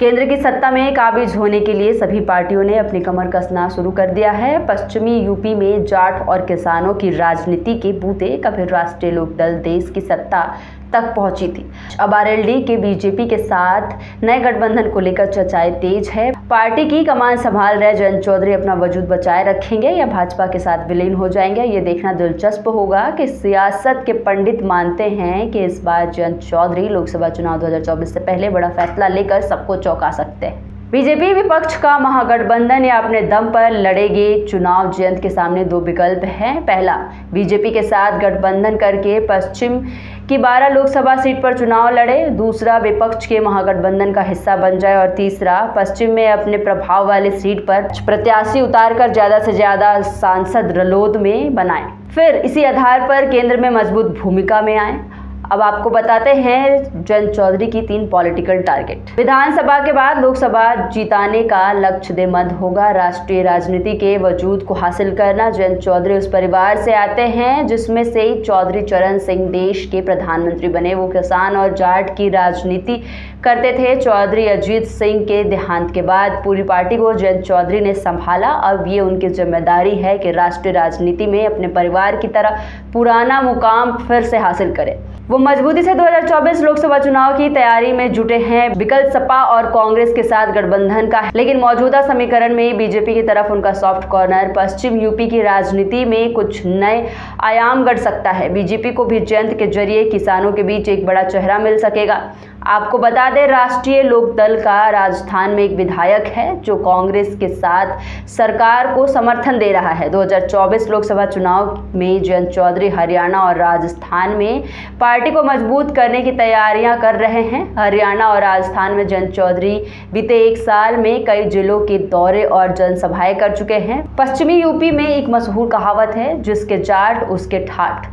केंद्र की सत्ता में काबिज होने के लिए सभी पार्टियों ने अपनी कमर कसना शुरू कर दिया है। पश्चिमी यूपी में जाट और किसानों की राजनीति के बूते कभी राष्ट्रीय लोकदल देश की सत्ता तक पहुंची थी। अब आरएलडी के बीजेपी के साथ नए गठबंधन को लेकर चर्चाएं तेज है। पार्टी की कमान संभाल रहे जयंत चौधरी अपना वजूद बचाए रखेंगे या भाजपा के साथ विलीन हो जाएंगे, ये देखना दिलचस्प होगा कि सियासत के पंडित मानते हैं कि इस बार जयंत चौधरी लोकसभा चुनाव 2024 से पहले बड़ा फैसला लेकर सबको चौंका सकते हैं। बीजेपी विपक्ष का महागठबंधन या अपने दम पर लड़ेगे चुनाव। जयंत के सामने दो विकल्प हैं। पहला, बीजेपी के साथ गठबंधन करके पश्चिम की 12 लोकसभा सीट पर चुनाव लड़े। दूसरा, विपक्ष के महागठबंधन का हिस्सा बन जाए। और तीसरा, पश्चिम में अपने प्रभाव वाले सीट पर प्रत्याशी उतारकर ज्यादा से ज्यादा सांसद रलोद में बनाए, फिर इसी आधार पर केंद्र में मजबूत भूमिका में आए। अब आपको बताते हैं जयंत चौधरी की 3 पॉलिटिकल टारगेट। विधानसभा के बाद लोकसभा जीताने का लक्ष्य देमद होगा। राष्ट्रीय राजनीति के वजूद को हासिल करना। जयंत चौधरी उस परिवार से आते हैं जिसमें से चौधरी चरण सिंह देश के प्रधानमंत्री बने। वो किसान और जाट की राजनीति करते थे। चौधरी अजीत सिंह के देहांत के बाद पूरी पार्टी को जयंत चौधरी ने संभाला। अब ये उनकी जिम्मेदारी है कि राष्ट्रीय राजनीति में अपने परिवार की तरह पुराना मुकाम फिर से हासिल करें। वो मजबूती से 2024 लोकसभा चुनाव की तैयारी में जुटे हैं। विकल्प सपा और कांग्रेस के साथ गठबंधन का है, लेकिन मौजूदा समीकरण में बीजेपी की तरफ उनका सॉफ्ट कॉर्नर पश्चिम यूपी की राजनीति में कुछ नए आयाम गढ़ सकता है। बीजेपी को भी जयंत के जरिए किसानों के बीच एक बड़ा चेहरा मिल सकेगा। आपको बता दें, राष्ट्रीय लोकदल का राजस्थान में एक विधायक है जो कांग्रेस के साथ सरकार को समर्थन दे रहा है। 2024 लोकसभा चुनाव में जयंत चौधरी हरियाणा और राजस्थान में पार्टी को मजबूत करने की तैयारियां कर रहे हैं। हरियाणा और राजस्थान में जयंत चौधरी बीते 1 साल में कई जिलों के दौरे और जनसभाएं कर चुके हैं। पश्चिमी यूपी में एक मशहूर कहावत है, जिसके जाट उसके ठाठ।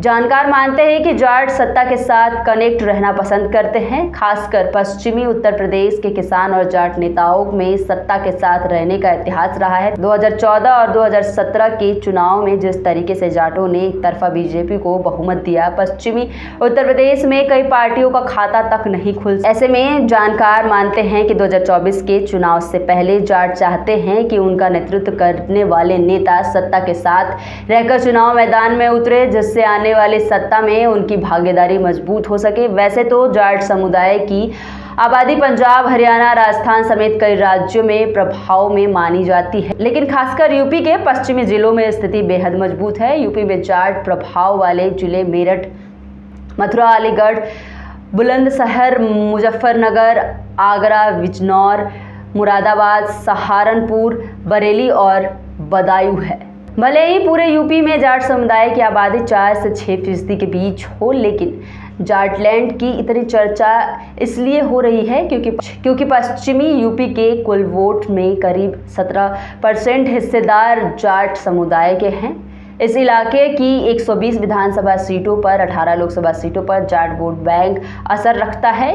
जानकार मानते हैं कि जाट सत्ता के साथ कनेक्ट रहना पसंद करते हैं। खासकर पश्चिमी उत्तर प्रदेश के किसान और जाट नेताओं में सत्ता के साथ रहने का इतिहास रहा है। 2014 और 2017 के चुनाव में जिस तरीके से जाटों ने एक तरफा बीजेपी को बहुमत दिया, पश्चिमी उत्तर प्रदेश में कई पार्टियों का खाता तक नहीं खुल। ऐसे में जानकार मानते हैं कि 2024 के चुनाव से पहले जाट चाहते हैं कि उनका नेतृत्व करने वाले नेता सत्ता के साथ रहकर चुनाव मैदान में उतरे, जिससे आने वाली सत्ता में उनकी भागीदारी मजबूत हो सके। वैसे तो जाट समुदाय की आबादी पंजाब, हरियाणा, राजस्थान समेत कई राज्यों में प्रभाव में मानी जाती है, लेकिन खासकर यूपी के पश्चिमी जिलों में स्थिति बेहद मजबूत है। यूपी में जाट प्रभाव वाले जिले मेरठ, मथुरा, अलीगढ़, बुलंदशहर, मुजफ्फरनगर, आगरा, बिजनौर, मुरादाबाद, सहारनपुर, बरेली और बदायूं है। भले ही पूरे यूपी में जाट समुदाय की आबादी 4 से 6% के बीच हो, लेकिन जाटलैंड की इतनी चर्चा इसलिए हो रही है क्योंकि पश्चिमी यूपी के कुल वोट में करीब 17% हिस्सेदार जाट समुदाय के हैं। इस इलाके की 120 विधानसभा सीटों पर 18 लोकसभा सीटों पर जाट वोट बैंक असर रखता है।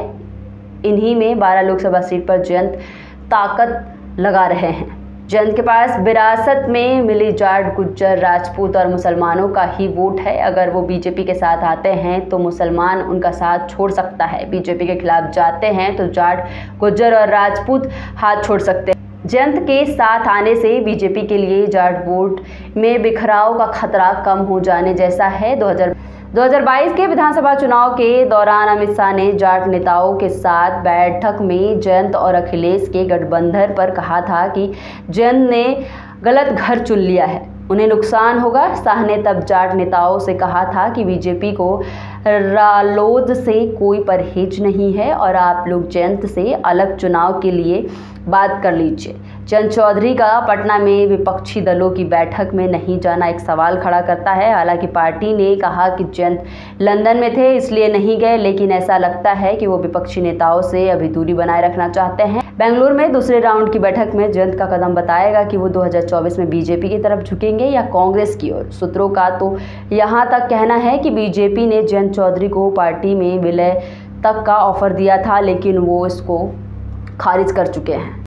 इन्हीं में 12 लोकसभा सीट पर जयंत ताकत लगा रहे हैं। जयंत के पास विरासत में मिली जाट, गुज्जर, राजपूत और मुसलमानों का ही वोट है। अगर वो बीजेपी के साथ आते हैं तो मुसलमान उनका साथ छोड़ सकता है। बीजेपी के खिलाफ जाते हैं तो जाट, गुज्जर और राजपूत हाथ छोड़ सकते हैं। जयंत के साथ आने से बीजेपी के लिए जाट वोट में बिखराव का खतरा कम हो जाने जैसा है। 2022 के विधानसभा चुनाव के दौरान अमित शाह ने जाट नेताओं के साथ बैठक में जयंत और अखिलेश के गठबंधन पर कहा था कि जयंत ने गलत घर चुन लिया है, उन्हें नुकसान होगा। शाह ने तब जाट नेताओं से कहा था कि बीजेपी को रालोद से कोई परहेज नहीं है और आप लोग जयंत से अलग चुनाव के लिए बात कर लीजिए। जयंत चौधरी का पटना में विपक्षी दलों की बैठक में नहीं जाना एक सवाल खड़ा करता है। हालांकि पार्टी ने कहा कि जयंत लंदन में थे इसलिए नहीं गए, लेकिन ऐसा लगता है कि वो विपक्षी नेताओं से अभी दूरी बनाए रखना चाहते हैं। बेंगलुरु में दूसरे राउंड की बैठक में जयंत का कदम बताएगा कि वो 2024 में बीजेपी की तरफ झुकेंगे या कांग्रेस की ओर। सूत्रों का तो यहाँ तक कहना है कि बीजेपी ने जयंत चौधरी को पार्टी में विलय तक का ऑफर दिया था, लेकिन वो इसको खारिज कर चुके हैं।